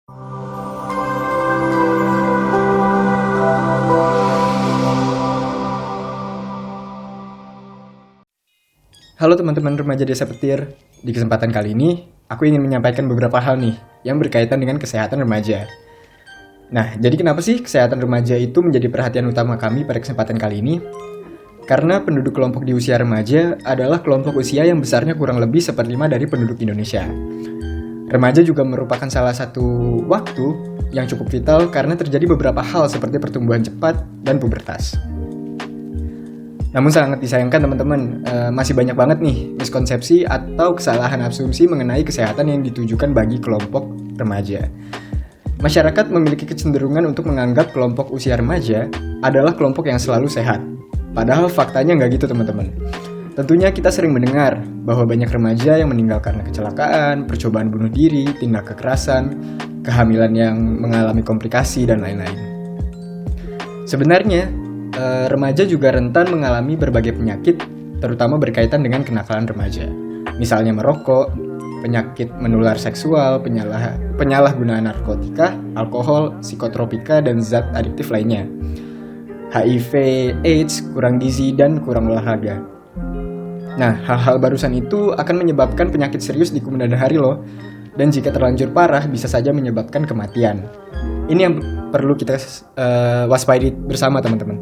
Halo teman-teman remaja Desa Petir. Di kesempatan kali ini, aku ingin menyampaikan beberapa hal nih yang berkaitan dengan kesehatan remaja. Nah, jadi kenapa sih kesehatan remaja itu menjadi perhatian utama kami pada kesempatan kali ini? Karena penduduk kelompok di usia remaja adalah kelompok usia yang besarnya kurang lebih seperlima dari penduduk Indonesia. Remaja juga merupakan salah satu waktu yang cukup vital karena terjadi beberapa hal seperti pertumbuhan cepat dan pubertas. Namun sangat disayangkan teman-teman, masih banyak banget nih miskonsepsi atau kesalahan asumsi mengenai kesehatan yang ditujukan bagi kelompok remaja. Masyarakat memiliki kecenderungan untuk menganggap kelompok usia remaja adalah kelompok yang selalu sehat. Padahal faktanya nggak gitu teman-teman. Tentunya kita sering mendengar bahwa banyak remaja yang meninggal karena kecelakaan, percobaan bunuh diri, tindak kekerasan, kehamilan yang mengalami komplikasi, dan lain-lain. Sebenarnya, remaja juga rentan mengalami berbagai penyakit, terutama berkaitan dengan kenakalan remaja. Misalnya merokok, penyakit menular seksual, penyalahgunaan narkotika, alkohol, psikotropika, dan zat adiktif lainnya. HIV, AIDS, kurang gizi, dan kurang olahraga. Nah, hal-hal barusan itu akan menyebabkan penyakit serius di kemudian hari loh. Dan jika terlanjur parah, bisa saja menyebabkan kematian. Ini yang perlu kita waspadai bersama teman-teman.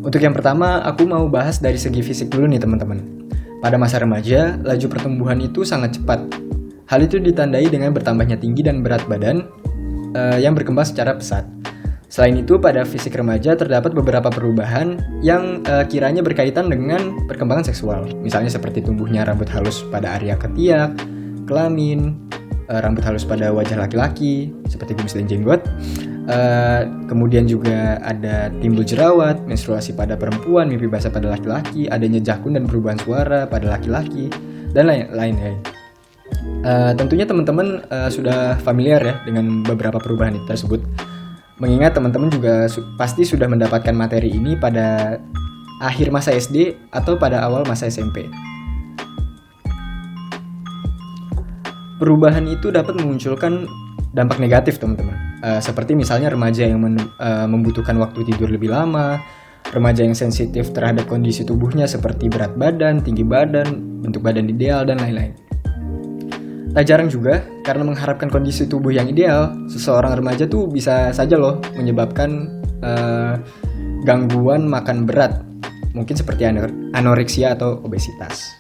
Untuk yang pertama, aku mau bahas dari segi fisik dulu nih teman-teman. Pada masa remaja, laju pertumbuhan itu sangat cepat. Hal itu ditandai dengan bertambahnya tinggi dan berat badan yang berkembang secara pesat. Selain itu, pada fisik remaja terdapat beberapa perubahan yang kiranya berkaitan dengan perkembangan seksual. Misalnya seperti tumbuhnya rambut halus pada area ketiak, kelamin, rambut halus pada wajah laki-laki, seperti kumis dan jenggot. Kemudian juga ada timbul jerawat, menstruasi pada perempuan, mimpi basah pada laki-laki, adanya jakun dan perubahan suara pada laki-laki, dan lain-lain. Tentunya teman-teman sudah familiar ya dengan beberapa perubahan tersebut. Mengingat teman-teman juga pasti sudah mendapatkan materi ini pada akhir masa SD atau pada awal masa SMP. Perubahan itu dapat memunculkan dampak negatif teman-teman. Seperti misalnya remaja yang membutuhkan waktu tidur lebih lama, remaja yang sensitif terhadap kondisi tubuhnya seperti berat badan, tinggi badan, bentuk badan ideal, dan lain-lain. Tak jarang juga, karena mengharapkan kondisi tubuh yang ideal, seseorang remaja tuh bisa saja loh menyebabkan gangguan makan berat, mungkin seperti anoreksia atau obesitas.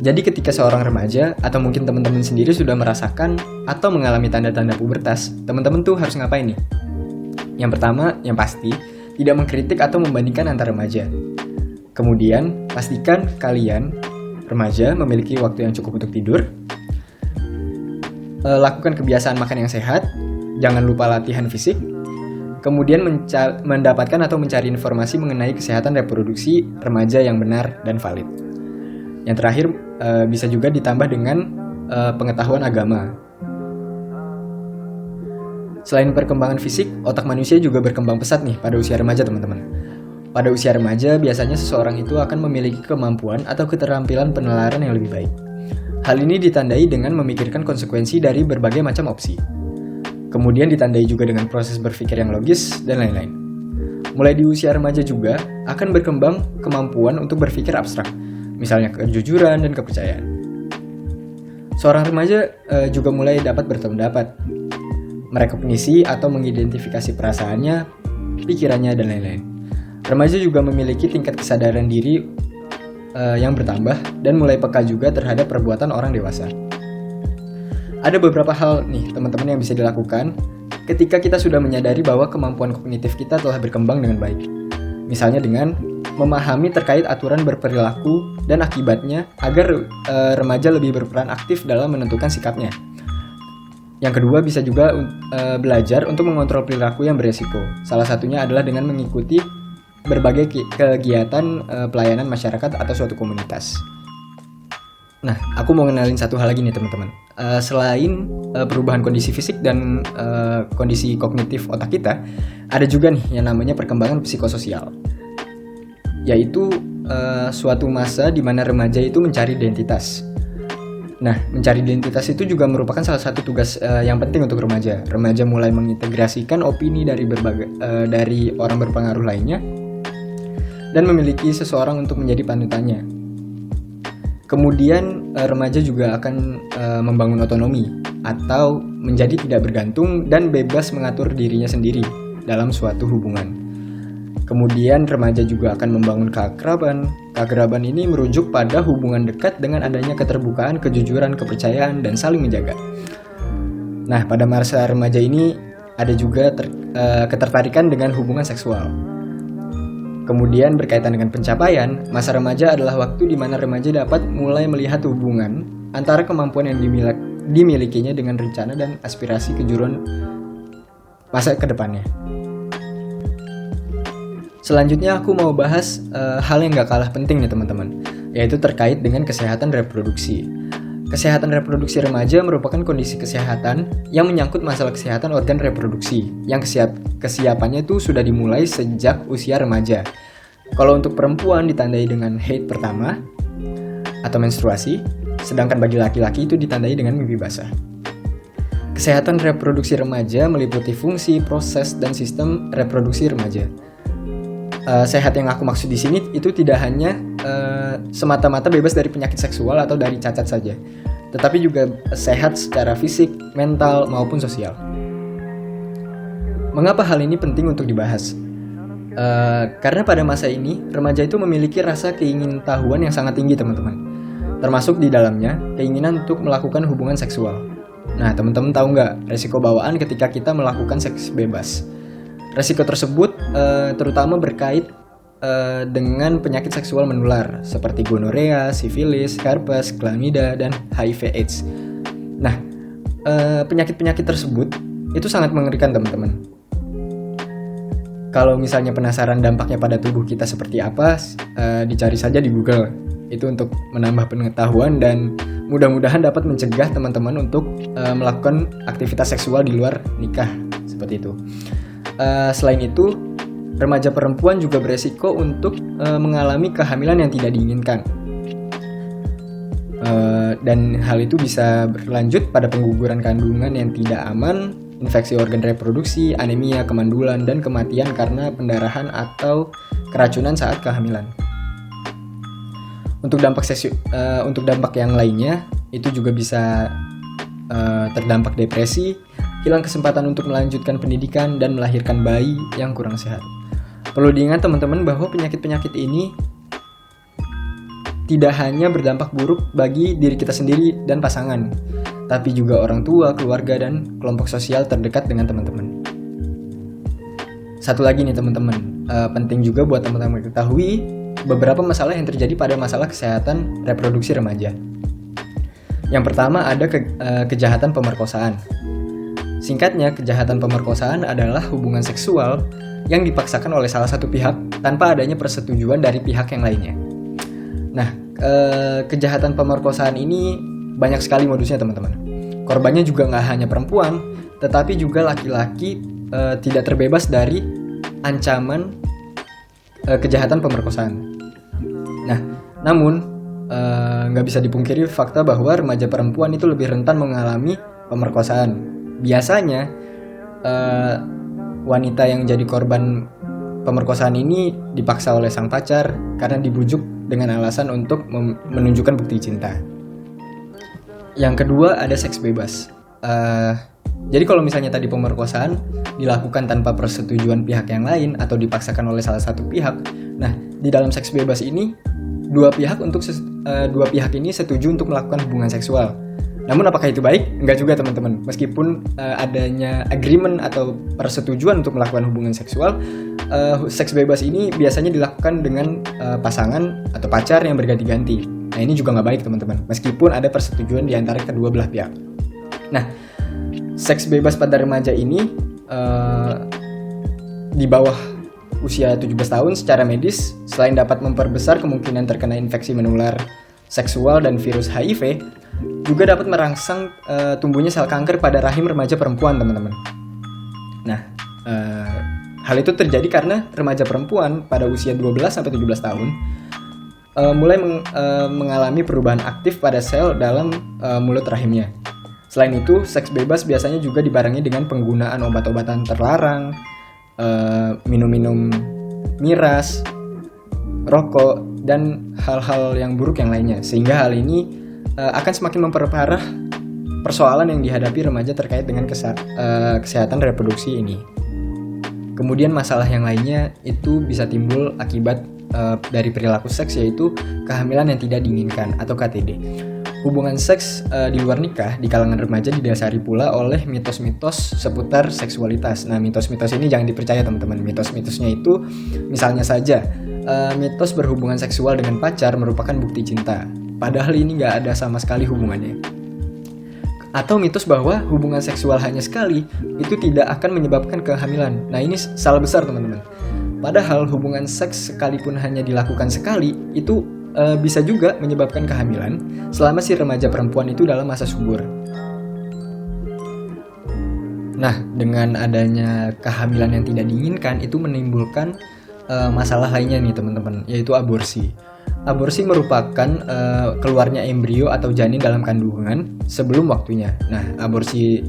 Jadi ketika seorang remaja, atau mungkin teman-teman sendiri sudah merasakan atau mengalami tanda-tanda pubertas, teman-teman tuh harus ngapain nih? Yang pertama, yang pasti, tidak mengkritik atau membandingkan antar remaja. Kemudian, pastikan kalian remaja memiliki waktu yang cukup untuk tidur, lakukan kebiasaan makan yang sehat, jangan lupa latihan fisik, kemudian mendapatkan atau mencari informasi mengenai kesehatan reproduksi remaja yang benar dan valid. Yang terakhir, bisa juga ditambah dengan pengetahuan agama. Selain perkembangan fisik, otak manusia juga berkembang pesat nih pada usia remaja teman-teman. Pada usia remaja, biasanya seseorang itu akan memiliki kemampuan atau keterampilan penalaran yang lebih baik. Hal ini ditandai dengan memikirkan konsekuensi dari berbagai macam opsi. Kemudian ditandai juga dengan proses berpikir yang logis, dan lain-lain. Mulai di usia remaja juga akan berkembang kemampuan untuk berpikir abstrak, misalnya kejujuran dan kepercayaan. Seorang remaja juga mulai dapat berpendapat, merekognisi atau mengidentifikasi perasaannya, pikirannya, dan lain-lain. Remaja juga memiliki tingkat kesadaran diri yang bertambah dan mulai peka juga terhadap perbuatan orang dewasa. Ada beberapa hal nih teman-teman yang bisa dilakukan ketika kita sudah menyadari bahwa kemampuan kognitif kita telah berkembang dengan baik. Misalnya dengan memahami terkait aturan berperilaku dan akibatnya agar remaja lebih berperan aktif dalam menentukan sikapnya. Yang kedua, bisa juga belajar untuk mengontrol perilaku yang beresiko. Salah satunya adalah dengan mengikuti berbagai kegiatan pelayanan masyarakat atau suatu komunitas. Nah, aku mau ngenalin satu hal lagi nih teman-teman. Selain perubahan kondisi fisik dan kondisi kognitif otak kita, ada juga nih yang namanya perkembangan psikososial. Yaitu suatu masa di mana remaja itu mencari identitas. Nah, mencari identitas itu juga merupakan salah satu tugas yang penting untuk remaja. Remaja mulai mengintegrasikan opini dari orang berpengaruh lainnya dan memiliki seseorang untuk menjadi panutannya. Kemudian remaja juga akan membangun otonomi atau menjadi tidak bergantung dan bebas mengatur dirinya sendiri dalam suatu hubungan. Kemudian remaja juga akan membangun keakraban. Keakraban ini merujuk pada hubungan dekat dengan adanya keterbukaan, kejujuran, kepercayaan, dan saling menjaga. Nah, pada masa remaja ini ada juga ketertarikan dengan hubungan seksual. Kemudian berkaitan dengan pencapaian, masa remaja adalah waktu di mana remaja dapat mulai melihat hubungan antara kemampuan yang dimilikinya dengan rencana dan aspirasi kejujuran masa ke depannya. Selanjutnya aku mau bahas hal yang gak kalah penting nih teman-teman, yaitu terkait dengan kesehatan reproduksi. Kesehatan reproduksi remaja merupakan kondisi kesehatan yang menyangkut masalah kesehatan organ reproduksi, yang kesiapannya itu sudah dimulai sejak usia remaja. Kalau untuk perempuan ditandai dengan haid pertama atau menstruasi, sedangkan bagi laki-laki itu ditandai dengan mimpi basah. Kesehatan reproduksi remaja meliputi fungsi, proses, dan sistem reproduksi remaja. Sehat yang aku maksud di sini itu tidak hanya semata-mata bebas dari penyakit seksual atau dari cacat saja, tetapi juga sehat secara fisik, mental, maupun sosial. Mengapa hal ini penting untuk dibahas? Karena pada masa ini remaja itu memiliki rasa keingintahuan yang sangat tinggi teman-teman, termasuk di dalamnya keinginan untuk melakukan hubungan seksual. Nah, teman-teman tahu nggak resiko bawaan ketika kita melakukan seks bebas? Resiko tersebut terutama berkait dengan penyakit seksual menular seperti gonorea, sifilis, herpes, chlamydia, dan HIV/AIDS. Nah, penyakit-penyakit tersebut itu sangat mengerikan teman-teman. Kalau misalnya penasaran dampaknya pada tubuh kita seperti apa, dicari saja di Google. Itu untuk menambah pengetahuan dan mudah-mudahan dapat mencegah teman-teman untuk melakukan aktivitas seksual di luar nikah seperti itu. Selain itu, remaja perempuan juga beresiko untuk mengalami kehamilan yang tidak diinginkan. Dan hal itu bisa berlanjut pada pengguguran kandungan yang tidak aman, infeksi organ reproduksi, anemia, kemandulan, dan kematian karena pendarahan atau keracunan saat kehamilan. Untuk dampak yang lainnya, itu juga bisa terdampak depresi, hilang kesempatan untuk melanjutkan pendidikan, dan melahirkan bayi yang kurang sehat. Perlu diingat teman-teman bahwa penyakit-penyakit ini tidak hanya berdampak buruk bagi diri kita sendiri dan pasangan, tapi juga orang tua, keluarga, dan kelompok sosial terdekat dengan teman-teman. Satu lagi nih teman-teman, penting juga buat teman-teman ketahui beberapa masalah yang terjadi pada masalah kesehatan reproduksi remaja. Yang pertama ada kejahatan pemerkosaan. Singkatnya, kejahatan pemerkosaan adalah hubungan seksual yang dipaksakan oleh salah satu pihak tanpa adanya persetujuan dari pihak yang lainnya. Nah, kejahatan pemerkosaan ini banyak sekali modusnya teman-teman. Korbannya juga nggak hanya perempuan, tetapi juga laki-laki tidak terbebas dari ancaman kejahatan pemerkosaan. Nah, namun nggak bisa dipungkiri fakta bahwa remaja perempuan itu lebih rentan mengalami pemerkosaan. Biasanya wanita yang jadi korban pemerkosaan ini dipaksa oleh sang pacar karena dibujuk dengan alasan untuk menunjukkan bukti cinta. Yang kedua ada seks bebas. Jadi kalau misalnya tadi pemerkosaan dilakukan tanpa persetujuan pihak yang lain atau dipaksakan oleh salah satu pihak, nah di dalam seks bebas ini dua pihak ini setuju untuk melakukan hubungan seksual. Namun apakah itu baik? Enggak juga teman-teman. Meskipun adanya agreement atau persetujuan untuk melakukan hubungan seksual, seks bebas ini biasanya dilakukan dengan pasangan atau pacar yang berganti-ganti. Nah ini juga nggak baik teman-teman. Meskipun ada persetujuan di antara kedua belah pihak. Nah, seks bebas pada remaja ini di bawah usia 17 tahun secara medis, selain dapat memperbesar kemungkinan terkena infeksi menular seksual dan virus HIV, juga dapat merangsang tumbuhnya sel kanker pada rahim remaja perempuan, teman-teman. Nah, hal itu terjadi karena remaja perempuan pada usia 12-17 tahun mengalami perubahan aktif pada sel dalam mulut rahimnya. Selain itu, seks bebas biasanya juga dibarengi dengan penggunaan obat-obatan terlarang, minum-minum miras, rokok, dan hal-hal yang buruk yang lainnya. Sehingga hal ini akan semakin memperparah persoalan yang dihadapi remaja terkait dengan kesehatan reproduksi ini. Kemudian masalah yang lainnya itu bisa timbul akibat dari perilaku seks, yaitu kehamilan yang tidak diinginkan atau KTD. Hubungan seks di luar nikah di kalangan remaja didasari pula oleh mitos-mitos seputar seksualitas. Nah, mitos-mitos ini jangan dipercaya teman-teman. Mitos-mitosnya itu misalnya saja mitos berhubungan seksual dengan pacar merupakan bukti cinta, padahal ini nggak ada sama sekali hubungannya. Atau mitos bahwa hubungan seksual hanya sekali itu tidak akan menyebabkan kehamilan. Nah, ini salah besar teman-teman. Padahal hubungan seks sekalipun hanya dilakukan sekali itu bisa juga menyebabkan kehamilan selama si remaja perempuan itu dalam masa subur. Nah, dengan adanya kehamilan yang tidak diinginkan itu menimbulkan masalah lainnya nih teman-teman, yaitu aborsi. Aborsi merupakan keluarnya embrio atau janin dalam kandungan sebelum waktunya. Nah, aborsi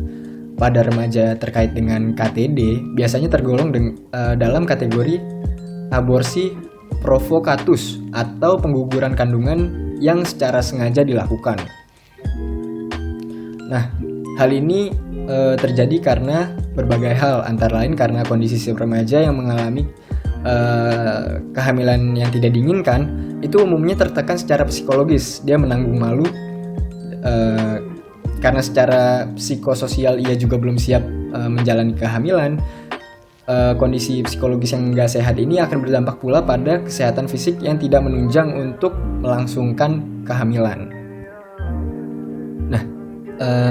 pada remaja terkait dengan KTD biasanya tergolong dalam kategori aborsi provokatus atau pengguguran kandungan yang secara sengaja dilakukan. Nah, hal ini terjadi karena berbagai hal, antara lain karena kondisi si remaja yang mengalami kehamilan yang tidak diinginkan itu umumnya tertekan secara psikologis. Dia menanggung malu karena secara psikososial ia juga belum siap menjalani kehamilan. Kondisi psikologis yang nggak sehat ini akan berdampak pula pada kesehatan fisik yang tidak menunjang untuk melangsungkan kehamilan. Nah,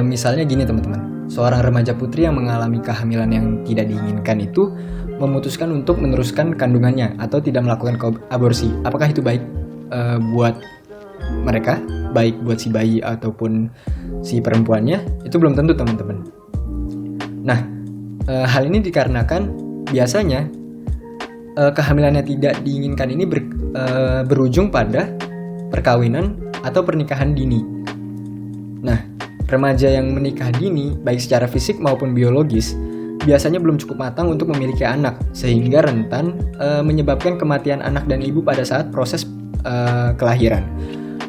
misalnya gini teman-teman, seorang remaja putri yang mengalami kehamilan yang tidak diinginkan itu memutuskan untuk meneruskan kandungannya atau tidak melakukan aborsi. Apakah itu baik buat mereka, baik buat si bayi ataupun si perempuannya? Itu belum tentu teman-teman. Nah, hal ini dikarenakan biasanya kehamilan yang tidak diinginkan ini berujung pada perkawinan atau pernikahan dini. Nah, remaja yang menikah dini, baik secara fisik maupun biologis, biasanya belum cukup matang untuk memiliki anak, sehingga rentan menyebabkan kematian anak dan ibu pada saat proses kelahiran.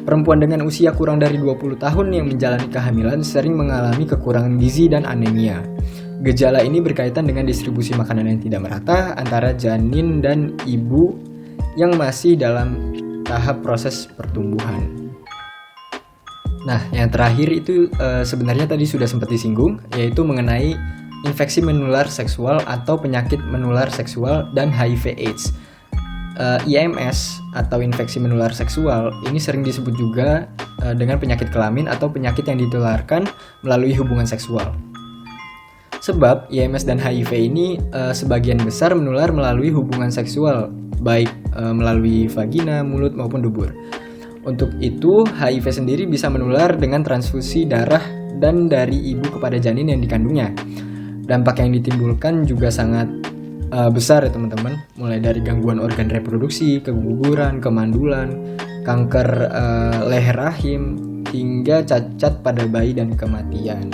Perempuan dengan usia kurang dari 20 tahun yang menjalani kehamilan sering mengalami kekurangan gizi dan anemia. Gejala ini berkaitan dengan distribusi makanan yang tidak merata antara janin dan ibu yang masih dalam tahap proses pertumbuhan. Nah, yang terakhir itu sebenarnya tadi sudah sempat disinggung, yaitu mengenai infeksi menular seksual atau penyakit menular seksual dan HIV/AIDS. IMS atau infeksi menular seksual ini sering disebut juga dengan penyakit kelamin atau penyakit yang ditularkan melalui hubungan seksual. Sebab IMS dan HIV ini sebagian besar menular melalui hubungan seksual, baik melalui vagina, mulut maupun dubur. Untuk itu, HIV sendiri bisa menular dengan transfusi darah dan dari ibu kepada janin yang dikandungnya. Dampak yang ditimbulkan juga sangat besar ya teman-teman, mulai dari gangguan organ reproduksi, keguguran, kemandulan, kanker leher rahim, hingga cacat pada bayi dan kematian.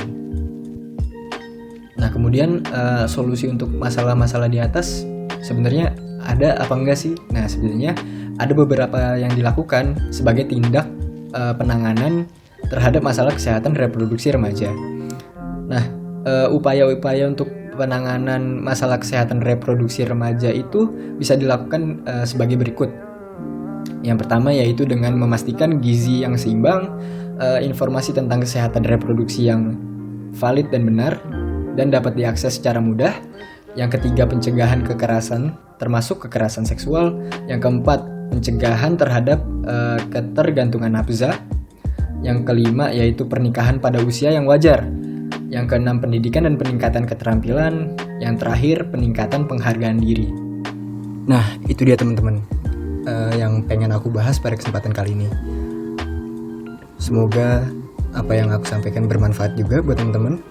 Nah, kemudian solusi untuk masalah-masalah di atas sebenarnya ada apa enggak sih? Nah, sebenarnya ada beberapa yang dilakukan sebagai tindak penanganan terhadap masalah kesehatan reproduksi remaja. Nah, upaya-upaya untuk penanganan masalah kesehatan reproduksi remaja itu bisa dilakukan sebagai berikut. Yang pertama yaitu dengan memastikan gizi yang seimbang, informasi tentang kesehatan reproduksi yang valid dan benar, dan dapat diakses secara mudah. Yang ketiga, pencegahan kekerasan, termasuk kekerasan seksual. Yang keempat, pencegahan terhadap ketergantungan nafsa. Yang kelima yaitu pernikahan pada usia yang wajar. Yang keenam, pendidikan dan peningkatan keterampilan. Yang terakhir, peningkatan penghargaan diri. Nah, itu dia teman-teman yang pengen aku bahas pada kesempatan kali ini. Semoga apa yang aku sampaikan bermanfaat juga buat teman-teman.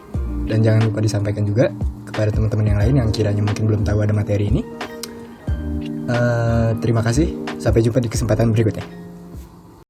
Dan jangan lupa disampaikan juga kepada teman-teman yang lain yang kiranya mungkin belum tahu ada materi ini. Terima kasih, sampai jumpa di kesempatan berikutnya.